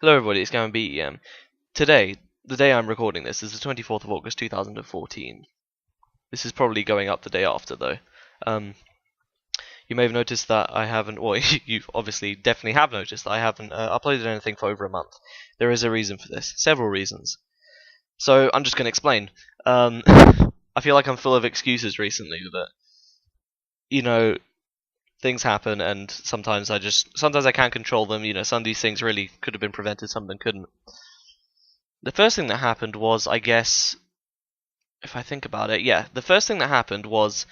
Hello everybody, it's Gavin BEM. Today, the day I'm recording this, is the 24th of August 2014. This is probably going up the day after though. You may have noticed that I haven't, well, you obviously definitely have noticed that I haven't uploaded anything for over a month. There is a reason for this, several reasons. So, I'm just going to explain. I feel like I'm full of excuses recently that, things happen and sometimes I can't control them, some of these things really could have been prevented, some of them couldn't. The first thing that happened was, I guess, if I think about it, yeah, the first thing that happened was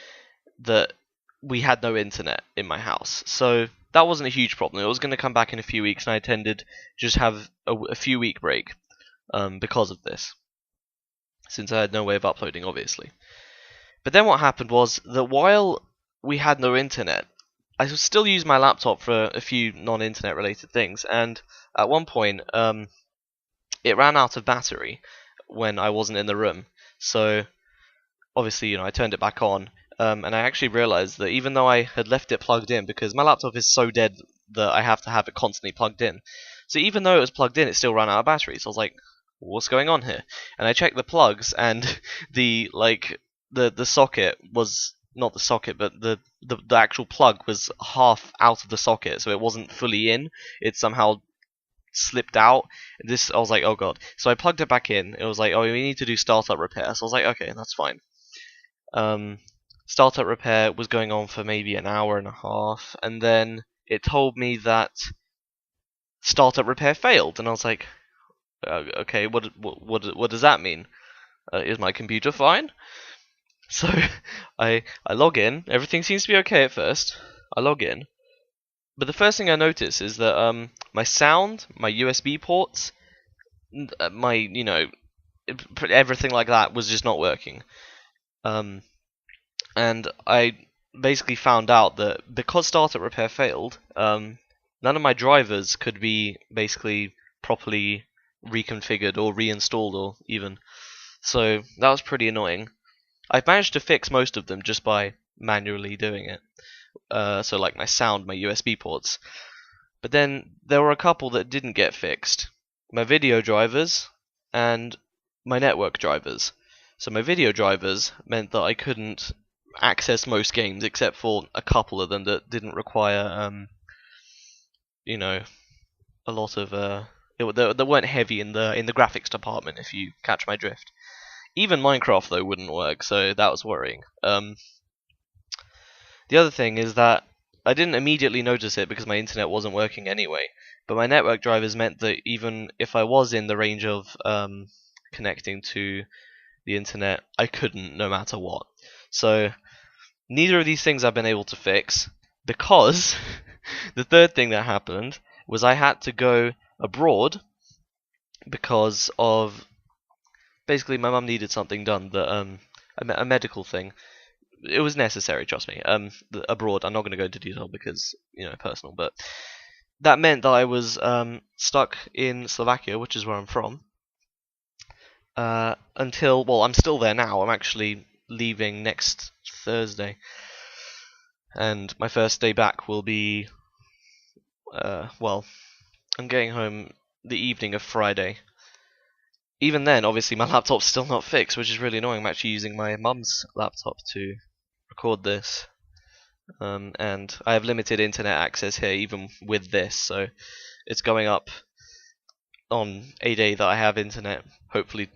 that we had no internet in my house. So that wasn't a huge problem. It was going to come back in a few weeks, and I intended to just have a few week break because of this, since I had no way of uploading, obviously. But then what happened was that while we had no internet, I still used my laptop for a few non-internet related things, and at one point, it ran out of battery when I wasn't in the room. So obviously, I turned it back on, and I actually realized that even though I had left it plugged in, because my laptop is so dead that I have to have it constantly plugged in. So even though it was plugged in, it still ran out of battery. So I was like, what's going on here? And I checked the plugs, and the socket was not the socket, but the actual plug was half out of the socket, so it wasn't fully in. It somehow slipped out. I was like, oh god. So I plugged it back in. It was like, oh, we need to do startup repair. So I was like, okay, that's fine. Startup repair was going on for maybe an hour and a half, and then it told me that startup repair failed, and I was like, okay, what does that mean? Is my computer fine? So I log in. Everything seems to be okay at first. I log in. But the first thing I notice is that my sound, my USB ports, my everything like that was just not working. And I basically found out that because startup repair failed, none of my drivers could be basically properly reconfigured or reinstalled or even. So that was pretty annoying. I've managed to fix most of them just by manually doing it. So like my sound, my USB ports. But then there were a couple that didn't get fixed. My video drivers and my network drivers. So my video drivers meant that I couldn't access most games except for a couple of them that didn't require a lot of they weren't heavy in the graphics department, if you catch my drift. Even Minecraft though wouldn't work, so that was worrying. The other thing is that I didn't immediately notice it because my internet wasn't working anyway, but my network drivers meant that even if I was in the range of connecting to the internet, I couldn't no matter what. So neither of these things I've been able to fix, because the third thing that happened was I had to go abroad because of basically my mum needed something done, that a medical thing. It was necessary, trust me. Abroad, I'm not going to go into detail because personal, but that meant that I was stuck in Slovakia, which is where I'm from, until, well, I'm still there now. I'm actually leaving next Thursday, and my first day back will be, well, I'm getting home the evening of Friday. Even then, obviously, my laptop's still not fixed, which is really annoying. I'm actually using my mum's laptop to record this, and I have limited internet access here even with this, so it's going up on a day that I have internet, hopefully,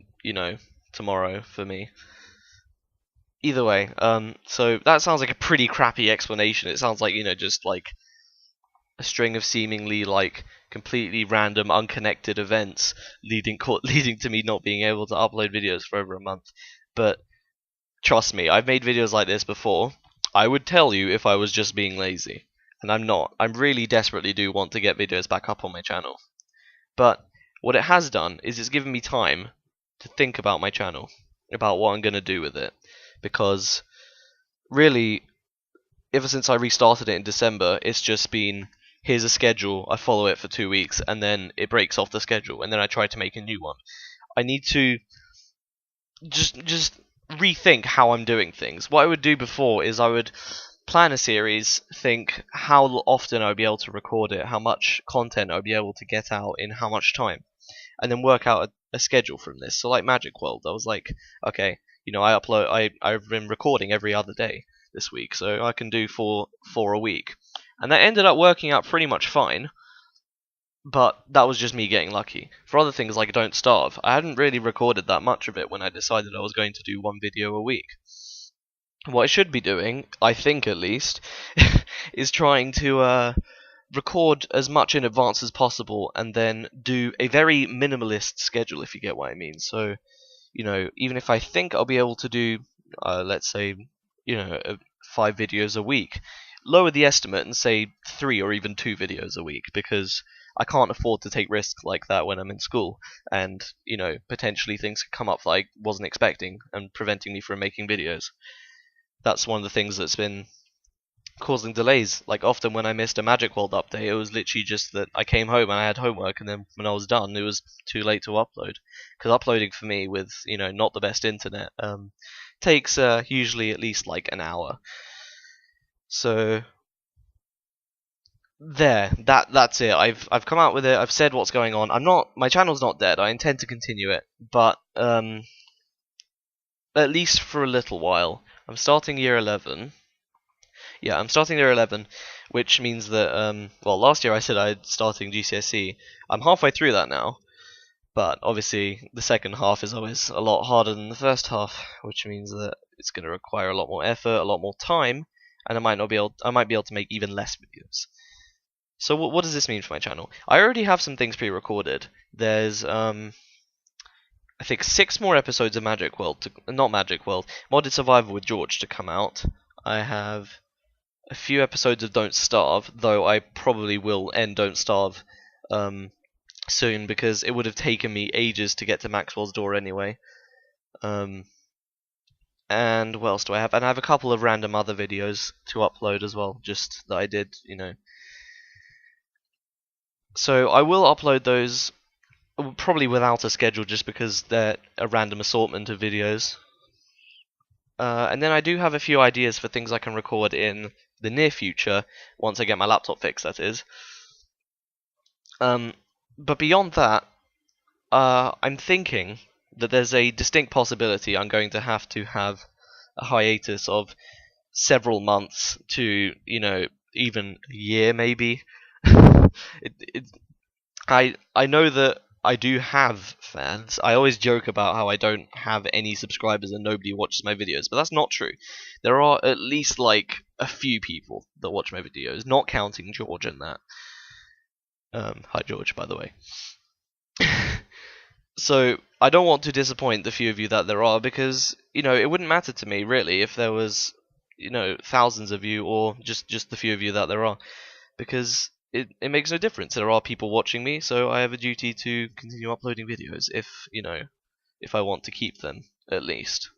tomorrow for me. Either way, so that sounds like a pretty crappy explanation. It sounds like, just like a string of seemingly like completely random, unconnected events leading to me not being able to upload videos for over a month. But trust me, I've made videos like this before. I would tell you if I was just being lazy, and I'm not. I really desperately do want to get videos back up on my channel. But what it has done is it's given me time to think about my channel, about what I'm going to do with it. Because really, ever since I restarted it in December, it's just been, here's a schedule, I follow it for 2 weeks, and then it breaks off the schedule, and then I try to make a new one. I need to just rethink how I'm doing things. What I would do before is I would plan a series, think how often I'll be able to record it, how much content I'll be able to get out in how much time, and then work out a schedule from this. So like Magic World, I was like, okay, I've been recording every other day this week, so I can do four a week, and that ended up working out pretty much fine. But that was just me getting lucky. For other things like Don't Starve, I hadn't really recorded that much of it when I decided I was going to do one video a week. What I should be doing, I think at least, is trying to record as much in advance as possible and then do a very minimalist schedule, if you get what I mean. So, even if I think I'll be able to do, let's say, 5 videos a week, lower the estimate and say 3 or even 2 videos a week, because I can't afford to take risks like that when I'm in school, and potentially things could come up that I wasn't expecting and preventing me from making videos. That's one of the things that's been causing delays. Like often when I missed a Magic World update, it was literally just that I came home and I had homework, and then when I was done, it was too late to upload. Because uploading for me with not the best internet takes usually at least like an hour. So that's it. I've come out with it. I've said what's going on. My channel's not dead. I intend to continue it, but at least for a little while. I'm starting year 11. Yeah, I'm starting year 11, which means that last year I said I'd starting GCSE. I'm halfway through that now, but obviously the second half is always a lot harder than the first half, which means that it's going to require a lot more effort, a lot more time, and I might be able to make even less videos. So what does this mean for my channel? I already have some things pre-recorded. There's I think 6 more episodes of Modded Survival with George to come out. I have a few episodes of Don't Starve, though I probably will end Don't Starve soon, because it would have taken me ages to get to Maxwell's Door anyway. And what else do I have? And I have a couple of random other videos to upload as well, just that I did, So I will upload those probably without a schedule, just because they're a random assortment of videos. And then I do have a few ideas for things I can record in the near future, once I get my laptop fixed, that is. But beyond that, I'm thinking that there's a distinct possibility I'm going to have a hiatus of several months to, even a year maybe. I know that I do have fans. I always joke about how I don't have any subscribers and nobody watches my videos, but that's not true. There are at least like a few people that watch my videos, not counting George and that. Hi George, by the way. So I don't want to disappoint the few of you that there are, because it wouldn't matter to me really if there was thousands of you or just the few of you that there are, because it makes no difference. There are people watching me, so I have a duty to continue uploading videos if I want to keep them, at least.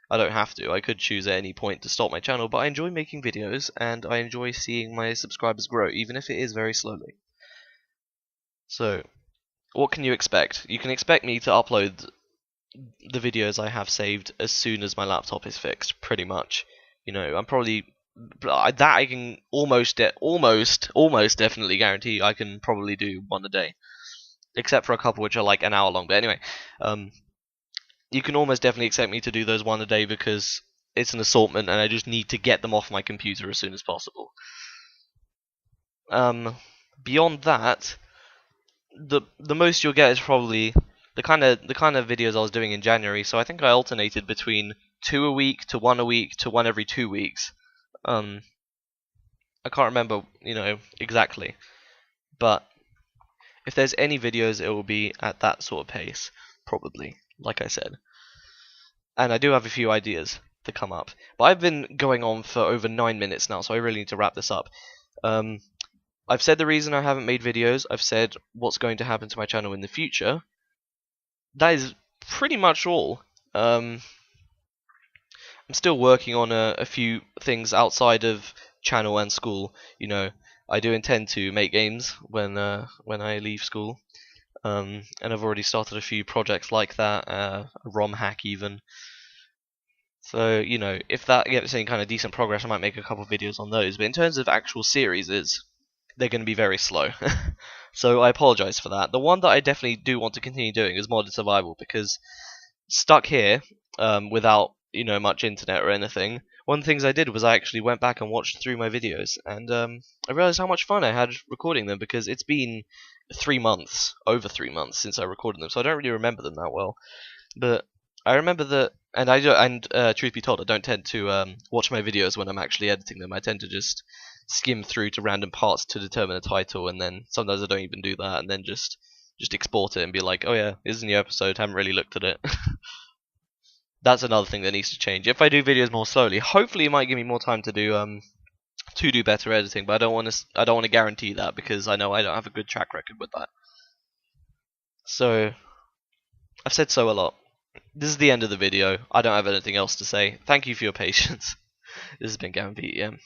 I don't have to. I could choose at any point to stop my channel, but I enjoy making videos and I enjoy seeing my subscribers grow, even if it is very slowly. So, what can you expect? You can expect me to upload the videos I have saved as soon as my laptop is fixed, pretty much. I'm probably that I can almost definitely guarantee I can probably do one a day, except for a couple which are like an hour long. But anyway, you can almost definitely expect me to do those one a day, because it's an assortment and I just need to get them off my computer as soon as possible. Beyond that, the most you'll get is probably the kind of videos I was doing in January. So I think I alternated between 2 a week to 1 a week to 1 every 2 weeks. I can't remember, exactly, but if there's any videos, it will be at that sort of pace, probably, like I said. And I do have a few ideas to come up, but I've been going on for over 9 minutes now, so I really need to wrap this up. I've said the reason I haven't made videos. I've said what's going to happen to my channel in the future. That is pretty much all. I'm still working on a few things outside of channel and school. I do intend to make games when I leave school, and I've already started a few projects like that, a ROM hack even. So, you know, if that gets any kind of decent progress, I might make a couple of videos on those. But in terms of actual series, they're going to be very slow. So I apologize for that. The one that I definitely do want to continue doing is modded survival, because stuck here, without, you know, much internet or anything, one of the things I did was I actually went back and watched through my videos, and I realized how much fun I had recording them, because it's been 3 months, over 3 months since I recorded them, so I don't really remember them that well. But I remember that, and truth be told, I don't tend to watch my videos when I'm actually editing them. I tend to just skim through to random parts to determine a title, and then sometimes I don't even do that, and then just export it and be like, oh yeah, here's a new episode, haven't really looked at it. That's another thing that needs to change. If I do videos more slowly, hopefully it might give me more time to do better editing, but I don't want to guarantee that, because I know I don't have a good track record with that. So I've said so a lot. This is the end of the video. I don't have anything else to say. Thank you for your patience. This has been Gavin PTM.